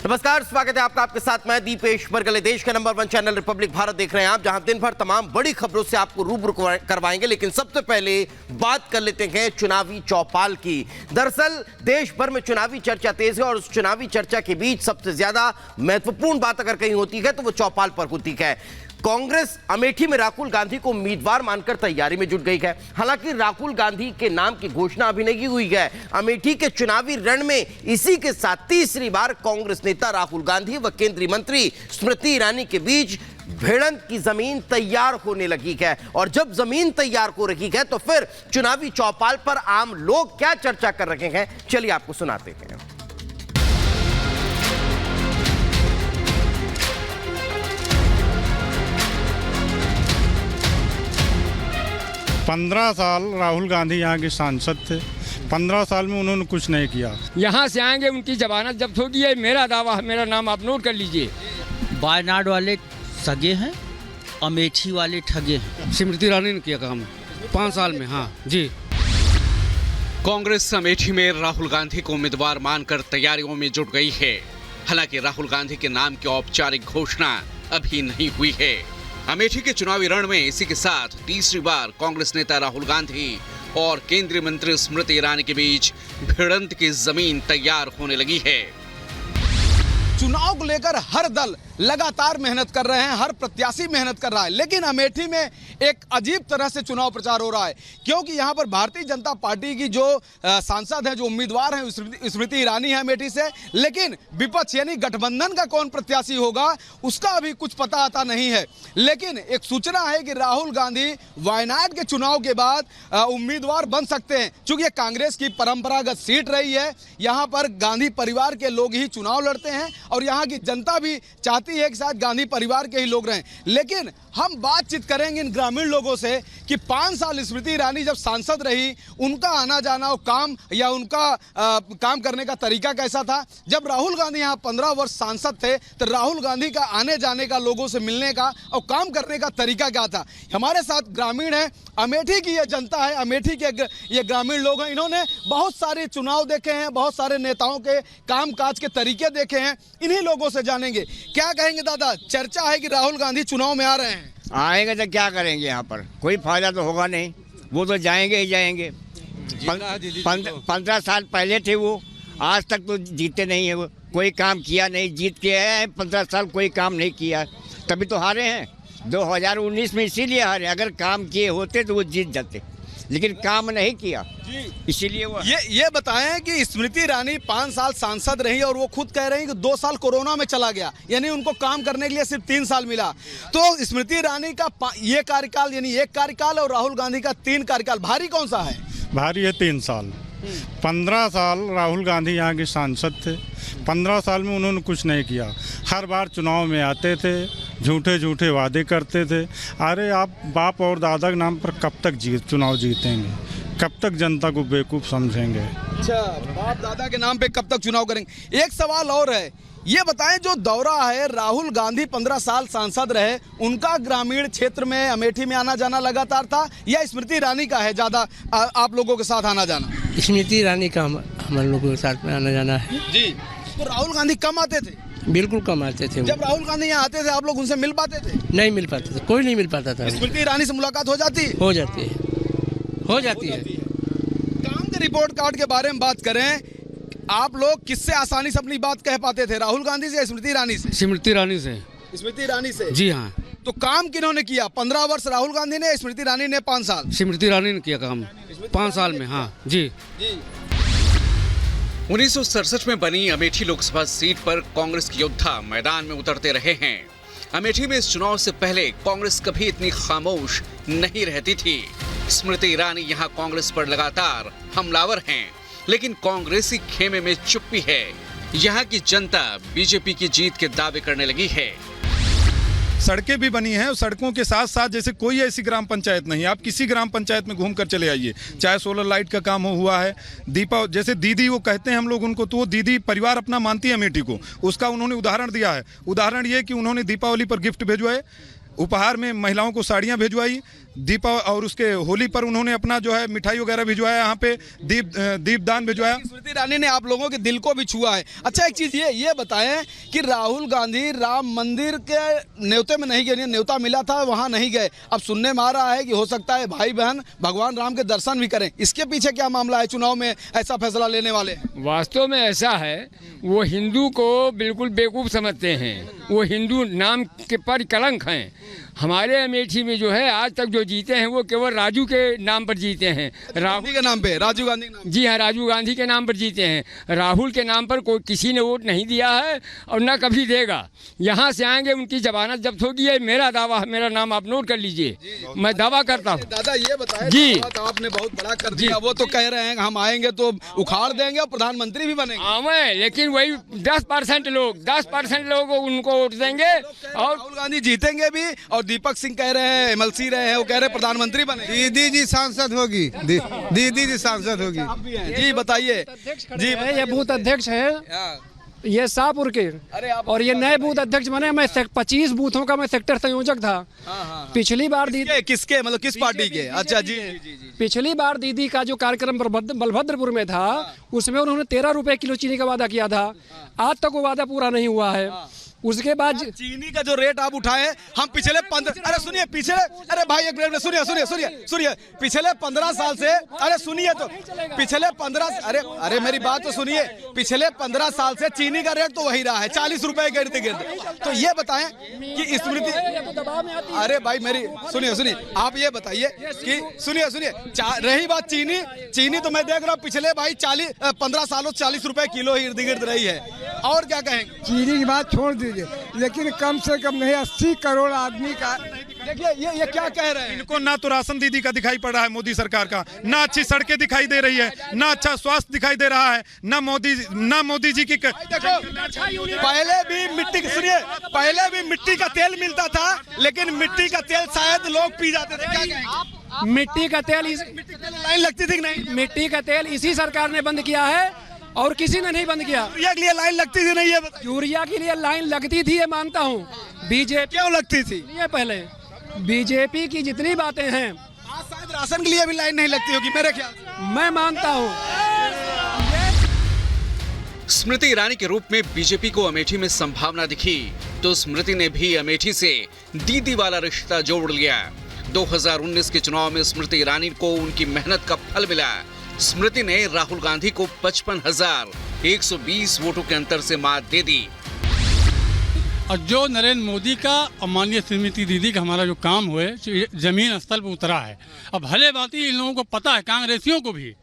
नमस्कार, स्वागत है आपका। आपके साथ मैं दीपेश बरगले। देश का नंबर 1 चैनल रिपब्लिक भारत देख रहे हैं आप, जहां दिन भर तमाम बड़ी खबरों से आपको रूबरू करवाएंगे। लेकिन सबसे पहले बात कर लेते हैं चुनावी चौपाल की। दरअसल देश भर में चुनावी चर्चा तेज है और उस चुनावी चर्चा के बीच सबसे ज्यादा महत्वपूर्ण बात अगर कहीं होती है तो वो चौपाल पर होती है। कांग्रेस अमेठी में राहुल गांधी को उम्मीदवार मानकर तैयारी में जुट गई है। हालांकि राहुल गांधी के नाम की घोषणा अभी नहीं हुई है। अमेठी के चुनावी रण में इसी के साथ तीसरी बार कांग्रेस नेता राहुल गांधी व केंद्रीय मंत्री स्मृति ईरानी के बीच भिड़ंत की जमीन तैयार होने लगी है। और जब जमीन तैयार हो रही है तो फिर चुनावी चौपाल पर आम लोग क्या चर्चा कर रहे हैं, चलिए आपको सुनाते हैं। 15 साल राहुल गांधी यहाँ के सांसद थे। 15 साल में उन्होंने कुछ नहीं किया। यहाँ से आएंगे उनकी जमानत जब्त होगी, है मेरा दावा है, मेरा नाम आप नोट कर लीजिए। वायनाड वाले सगे हैं, अमेठी वाले ठगे हैं। स्मृति ईरानी ने किया काम 5 साल में। हाँ जी। कांग्रेस अमेठी में राहुल गांधी को उम्मीदवार मानकर तैयारियों में जुट गई है। हालांकि राहुल गांधी के नाम की औपचारिक घोषणा अभी नहीं हुई है। अमेठी के चुनावी रण में इसी के साथ तीसरी बार कांग्रेस नेता राहुल गांधी और केंद्रीय मंत्री स्मृति ईरानी के बीच भिड़ंत की जमीन तैयार होने लगी है। चुनाव को लेकर हर दल लगातार मेहनत कर रहे हैं, हर प्रत्याशी मेहनत कर रहा है, लेकिन अमेठी में एक अजीब तरह से चुनाव प्रचार हो रहा है। क्योंकि यहां पर भारतीय जनता पार्टी की जो सांसद हैं, जो उम्मीदवार हैं, स्मृति ईरानी है अमेठी से, लेकिन विपक्ष यानी गठबंधन का कौन प्रत्याशी होगा उसका अभी कुछ पता आता नहीं है। लेकिन एक सूचना है कि राहुल गांधी वायनाड के चुनाव के बाद उम्मीदवार बन सकते हैं। चूंकि ये कांग्रेस की परंपरागत सीट रही है, यहाँ पर गांधी परिवार के लोग ही चुनाव लड़ते हैं और यहाँ की जनता भी चाहती है कि शायद गांधी परिवार के ही लोग रहें। लेकिन हम बातचीत करेंगे इन ग्रामीण लोगों से कि 5 साल स्मृति ईरानी जब सांसद रही, उनका आना जाना और काम या उनका काम करने का तरीका कैसा था। जब राहुल गांधी यहाँ 15 वर्ष सांसद थे तो राहुल गांधी का आने जाने का, लोगों से मिलने का और काम करने का तरीका क्या था। हमारे साथ ग्रामीण है, अमेठी की ये जनता है, अमेठी के ये ग्रामीण लोग हैं। इन्होंने बहुत सारे चुनाव देखे हैं, बहुत सारे नेताओं के काम काज के तरीके देखे हैं। इन्हीं लोगों से जानेंगे क्या कहेंगे। दादा, चर्चा है कि राहुल गांधी चुनाव में आ रहे हैं। आएंगे तो क्या करेंगे, यहाँ पर कोई फायदा तो होगा नहीं, वो तो जाएंगे ही जाएंगे। 15 साल पहले थे वो, आज तक तो जीते नहीं है वो, कोई काम किया नहीं। जीत के आए हैं, 15 साल कोई काम नहीं किया, तभी तो हारे हैं। 2019 में इसीलिए हारे, अगर काम किए होते तो वो जीत जाते, लेकिन काम नहीं किया इसीलिए वो। ये बताएं कि स्मृति ईरानी 5 साल सांसद रही और वो खुद कह रही हैं कि 2 साल कोरोना में चला गया, यानी उनको काम करने के लिए सिर्फ 3 साल मिला। तो स्मृति ईरानी का ये कार्यकाल यानी 1 कार्यकाल और राहुल गांधी का 3 कार्यकाल, भारी कौन सा है? भारी है 3 साल। 15 साल राहुल गांधी यहाँ के सांसद थे। 15 साल में उन्होंने कुछ नहीं किया। हर बार चुनाव में आते थे, झूठे झूठे वादे करते थे। अरे आप बाप और दादा के नाम पर कब तक चुनाव जीतेंगे, कब तक जनता को बेवकूफ़ समझेंगे। अच्छा, बाप दादा के नाम पे कब तक चुनाव करेंगे। एक सवाल और है, ये बताएं जो दौरा है, राहुल गांधी 15 साल सांसद रहे, उनका ग्रामीण क्षेत्र में अमेठी में आना जाना लगातार था या स्मृति ईरानी का है ज़्यादा आप लोगों के साथ आना जाना? स्मृति ईरानी का हमारे लोगों के साथ में आना जाना है जी। तो राहुल गांधी कम आते थे? बिल्कुल कम आते थे। जब राहुल गांधी यहाँ आते थे आप लोग उनसे मिल पाते थे? नहीं मिल पाते थे, कोई नहीं मिल पाता था। स्मृति ईरानी से मुलाकात हो जाती हो जाती है, हो जाती है। काम के रिपोर्ट कार्ड के बारे में बात करें, आप लोग किससे आसानी से अपनी बात कह पाते थे, राहुल गांधी से या स्मृति ईरानी से? स्मृति ईरानी से। स्मृति ईरानी से, जी हाँ। तो काम किन्होंने किया? 15 वर्ष राहुल गांधी ने, स्मृति ईरानी ने 5 साल? स्मृति ईरानी ने किया काम 5 साल में। हाँ जी। 1967 में बनी अमेठी लोकसभा सीट पर कांग्रेस के योद्धा मैदान में उतरते रहे हैं। अमेठी में इस चुनाव से पहले कांग्रेस कभी इतनी खामोश नहीं रहती थी। स्मृति ईरानी यहां कांग्रेस पर लगातार हमलावर हैं, लेकिन कांग्रेसी खेमे में चुप्पी है। यहां की जनता बीजेपी की जीत के दावे करने लगी है। सड़कें भी बनी हैं और सड़कों के साथ साथ जैसे कोई ऐसी ग्राम पंचायत नहीं, आप किसी ग्राम पंचायत में घूम कर चले आइए, चाहे सोलर लाइट का काम हुआ है, जैसे दीदी वो कहते हैं हम लोग उनको, तो वो दीदी परिवार अपना मानती है अमेठी को, उसका उन्होंने उदाहरण दिया है। उदाहरण ये कि उन्होंने दीपावली पर गिफ्ट भेजवाए, उपहार में महिलाओं को साड़ियाँ भिजवाई। दीपा और उसके होली पर उन्होंने अपना जो है मिठाई वगैरह भिजवाया, यहाँ पे दीपदान भिजवाया। स्मृति ईरानी ने आप लोगों के दिल को भी छुआ है। अच्छा, एक चीज़ ये बताएं कि राहुल गांधी राम मंदिर के न्योते में नहीं गए, न्योता मिला था वहाँ नहीं गए। अब सुनने में आ रहा है कि हो सकता है भाई बहन भगवान राम के दर्शन भी करें। इसके पीछे क्या मामला है? चुनाव में ऐसा फैसला लेने वाले वास्तव में ऐसा है, वो हिंदू को बिल्कुल बेवकूफ़ समझते हैं। वो हिंदू नाम के पर कलंक हैं। हमारे अमेठी में जो है आज तक जो जीते हैं वो केवल राजू के नाम पर जीते हैं। राहुल के नाम पे, राजीव गांधी के नाम। जी हाँ, राजीव गांधी के नाम पर जीते हैं। राहुल के नाम पर कोई किसी ने वोट नहीं दिया है और न कभी देगा। यहाँ से आएंगे, उनकी जमानत जब्त होगी। ये मेरा दावा है, मेरा नाम आप नोट कर लीजिए, मैं दावा करता हूँ। दादा ये बताएं जी, तो आपने बहुत बड़ा कर दिया। वो तो कह रहे हैं हम आएंगे तो उखाड़ देंगे और प्रधानमंत्री भी बनेंगे। आवे, लेकिन वही 10% लोग उनको वोट देंगे और राहुल गांधी जीतेंगे भी। और दीपक सिंह कह रहे हैं, एमएलसी रहे हैं, वो कह रहे हैं प्रधानमंत्री बने। दीदी जी सांसद होगी, दीदी जी सांसद होगी। जी बताइए जी। ये बूथ अध्यक्ष है, ये शाहपुर के, और ये नए बूथ अध्यक्ष बने। मैं 25 बूथों का मैं सेक्टर संयोजक था। पिछली बार दीदी किसके मतलब किस पार्टी के? अच्छा जी। पिछली बार दीदी का जो कार्यक्रम बलभद्रपुर में था उसमें उन्होंने 13 रुपए किलो चीनी का वादा किया था। आज तक वो वादा पूरा नहीं हुआ है। उसके बाद चीनी का जो रेट आप उठाए, हम पिछले 15 अरे सुनिए पिछले अरे भाई एक मिनट सुनिए पिछले 15 साल से अरे सुनिए तो पिछले 15 अरे मेरी बात तो सुनिए। पिछले 15 साल से चीनी का रेट तो वही रहा है, 40 रुपए के इर्द गिर्द। तो ये बताएं कि स्मृति अरे भाई मेरी सुनिए आप ये बताइए कि सुनिए रही बात चीनी तो मैं देख रहा हूँ पिछले भाई 15 सालों 40 रुपए किलो इर्द गिर्द रही है। और क्या कहेंगे? चीनी की बात छोड़ दीजिए, लेकिन कम से कम नहीं 80 करोड़ आदमी का। देखिए ये क्या कह रहे हैं। इनको ना तो राशन दीदी का दिखाई पड़ रहा है मोदी सरकार का, ना अच्छी सड़कें दिखाई दे रही है, ना अच्छा स्वास्थ्य दिखाई दे रहा है, ना मोदी जी की। देखो पहले भी मिट्टी का तेल मिलता था, लेकिन मिट्टी का तेल शायद लोग पी जाते थे। क्या कहेंगे? मिट्टी का तेल लाइन लगती थी नहीं? मिट्टी का तेल इसी सरकार ने बंद किया है और किसी ने नहीं बंद किया। यूरिया के लिए लाइन लगती थी नहीं? है यूरिया के लिए लाइन लगती थी, ये मानता हूँ। बीजेपी क्यों लगती थी? ये पहले बीजेपी की जितनी बातें हैं, आज शायद राशन के लिए भी लाइन नहीं लगती होगी मेरे ख्याल से। मैं मानता हूँ। स्मृति ईरानी के रूप में बीजेपी को अमेठी में संभावना दिखी तो स्मृति ने भी अमेठी से दीदी वाला रिश्ता जोड़ लिया। 2019 के चुनाव में स्मृति ईरानी को उनकी मेहनत का फल मिला। स्मृति ने राहुल गांधी को 55,120 वोटों के अंतर से मात दे दी। और जो नरेंद्र मोदी का और माननीय स्मृति दीदी का हमारा जो काम हुए जमीन स्थल पर उतरा है। अब भले बात इन लोगों को पता है, कांग्रेसियों को भी,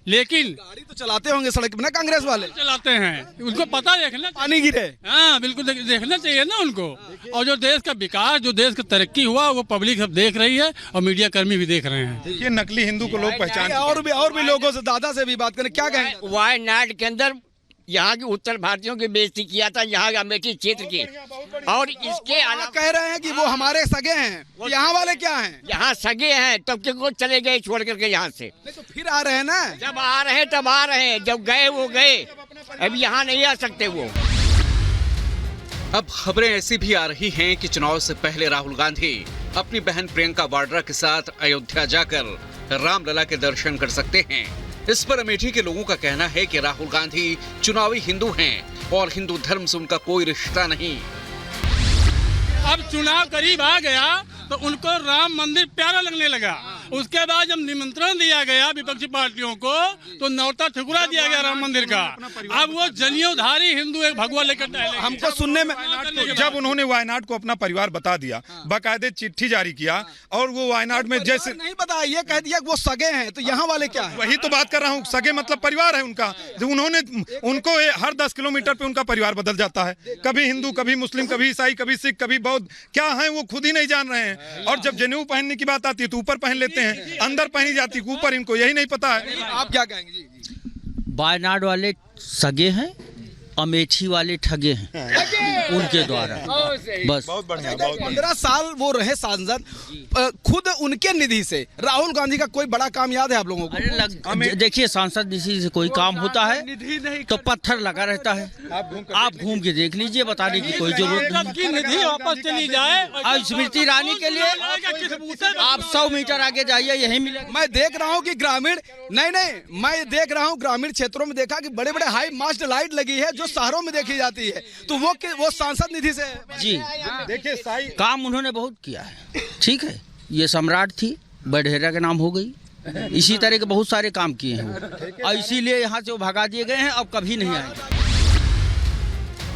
लेकिन गाड़ी तो चलाते होंगे सड़क पे ना कांग्रेस वाले? चलाते हैं, उनको पता देखना, पानी गिरे। हाँ बिल्कुल देखना चाहिए ना उनको। और जो देश का विकास, जो देश का तरक्की हुआ, वो पब्लिक सब देख रही है और मीडिया कर्मी भी देख रहे हैं। ये नकली हिंदू को लोग पहचान। और भी लोगों से, दादा से भी बात करें, क्या कहें? वायनाड के अंदर यहाँ की उत्तर भारतीयों की बेइज्जती किया था, यहाँ अमेठी क्षेत्र की। और इसके अलावा कह रहे हैं कि वो हमारे सगे हैं। यहाँ वाले क्या हैं? यहाँ सगे हैं तब के को चले गए छोड़ करके यहाँ से। तो फिर आ रहे हैं ना? जब आ रहे हैं तब आ रहे हैं, जब गए वो गए, अब यहाँ नहीं आ सकते वो। अब खबरें ऐसी भी आ रही हैं कि चुनाव से पहले राहुल गांधी अपनी बहन प्रियंका वाड्रा के साथ अयोध्या जाकर रामलला के दर्शन कर सकते हैं। इस पर अमेठी के लोगों का कहना है कि राहुल गांधी चुनावी हिंदू हैं और हिंदू धर्म से उनका कोई रिश्ता नहीं। अब चुनाव करीब आ गया तो उनको राम मंदिर प्यारा लगने लगा। उसके बाद जब निमंत्रण दिया गया विपक्षी पार्टियों को तो न्योता ठुकरा दिया गया राम मंदिर का। अब वो जनियोधारी हिंदू एक भगवा लेकर हमको सुनने में जब उन्होंने वायनाड को अपना परिवार बता दिया, बाकायदे चिट्ठी जारी किया, और वो वायनाड में जैसे नहीं बताया, ये कह दिया वो सगे हैं, तो यहाँ वाले क्या है? वही तो बात कर रहा हूँ, सगे मतलब परिवार है उनका। जो उन्होंने उनको हर 10 किलोमीटर पे उनका परिवार बदल जाता है, कभी हिंदू, कभी मुस्लिम, कभी ईसाई, कभी सिख, कभी बौद्ध। क्या है वो खुद ही नहीं जान रहे हैं। और जब जनेऊ पहनने की बात आती है तो ऊपर पहन लेते हैं, अंदर पहनी जाती है ऊपर, इनको यही नहीं पता है। आप क्या कहेंगे? वायनाड वाले सगे हैं अमेठी वाले ठगे हैं उनके द्वारा, बस। बहुत बढ़िया। 15 साल वो रहे सांसद, खुद उनके निधि से राहुल गांधी का कोई बड़ा काम याद है आप लोगों को? देखिए, सांसद निधि से कोई काम होता है तो पत्थर लगा रहता है। आप घूम के देख लीजिए, बताने की कोई जरूरत नहीं। निधि वापस चली जाए। और स्मृति ईरानी के लिए आप 100 मीटर आगे जाइए, यही मिलेगा। मैं देख रहा हूँ कि ग्रामीण नहीं, मैं देख रहा हूँ ग्रामीण क्षेत्रों में देखा कि बड़े बड़े हाई मास्ट लाइट लगी है जो शहरों में देखी जाती है, तो वो सांसद निधि से है। जी देखिए, काम उन्होंने बहुत किया है, ठीक है। ये सम्राट थी, बडहेरा के नाम हो गई, इसी तरह के बहुत सारे काम किए हैं वो, और इसीलिए यहाँ से वो भगा दिए गए हैं, अब कभी नहीं आएंगे।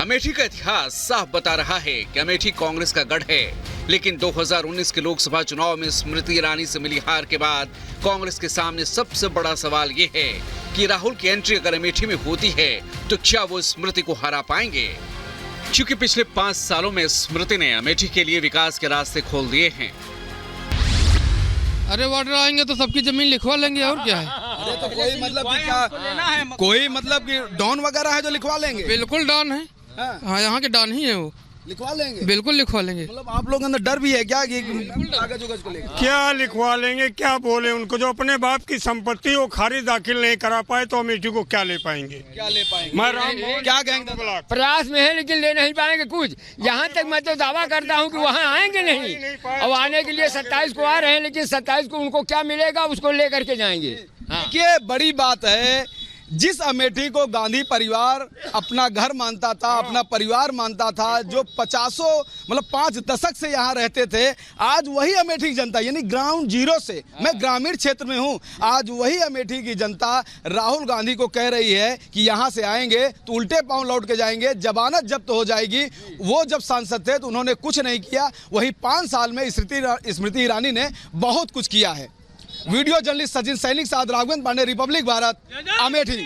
अमेठी का इतिहास साफ बता रहा है कि अमेठी कांग्रेस का गढ़ है, लेकिन 2019 के लोकसभा चुनाव में स्मृति ईरानी से मिली हार के बाद कांग्रेस के सामने सबसे बड़ा सवाल ये है कि राहुल की एंट्री अगर अमेठी में होती है तो क्या वो स्मृति को हरा पाएंगे? क्योंकि पिछले 5 सालों में स्मृति ने अमेठी के लिए विकास के रास्ते खोल दिए हैं। अरे वाटर आएंगे तो सबकी जमीन लिखवा लेंगे, और क्या है? अरे तो कोई मतलब कि डॉन वगैरह है जो लिखवा लेंगे? बिल्कुल डॉन है। हाँ, यहाँ के डॉन ही है वो। लिखवा लेंगे? बिल्कुल लिखवा लेंगे। मतलब आप लोगों के अंदर डर भी है क्या कि कागज उगज को लेकर? क्या लिखवा लेंगे, क्या बोले उनको? जो अपने बाप की संपत्ति वो खारिज दाखिल नहीं करा पाए तो अमेठी को क्या ले पाएंगे? क्या ले पाएंगे? मैं क्या कहेंगे? प्रयास में है लेकिन ले नहीं पाएंगे कुछ। यहाँ तक मैं तो दावा करता हूँ कि वहाँ आएंगे नहीं। अब आने के लिए 27 को आ रहे हैं, लेकिन 27 को उनको क्या मिलेगा उसको ले करके जाएंगे। देखिए, बड़ी बात है, जिस अमेठी को गांधी परिवार अपना घर मानता था, अपना परिवार मानता था, जो 5 दशक से यहाँ रहते थे, आज वही अमेठी की जनता, यानी ग्राउंड जीरो से, मैं ग्रामीण क्षेत्र में हूँ, आज वही अमेठी की जनता राहुल गांधी को कह रही है कि यहाँ से आएंगे तो उल्टे पांव लौट के जाएंगे, जमानत जब्त हो जाएगी। वो जब सांसद थे तो उन्होंने कुछ नहीं किया, वही 5 साल में स्मृति ईरानी ने बहुत कुछ किया है। वीडियो जर्नलिस्ट सचिन सैनिक साथ राघवेंद्र पांडे, रिपब्लिक भारत, अमेठी।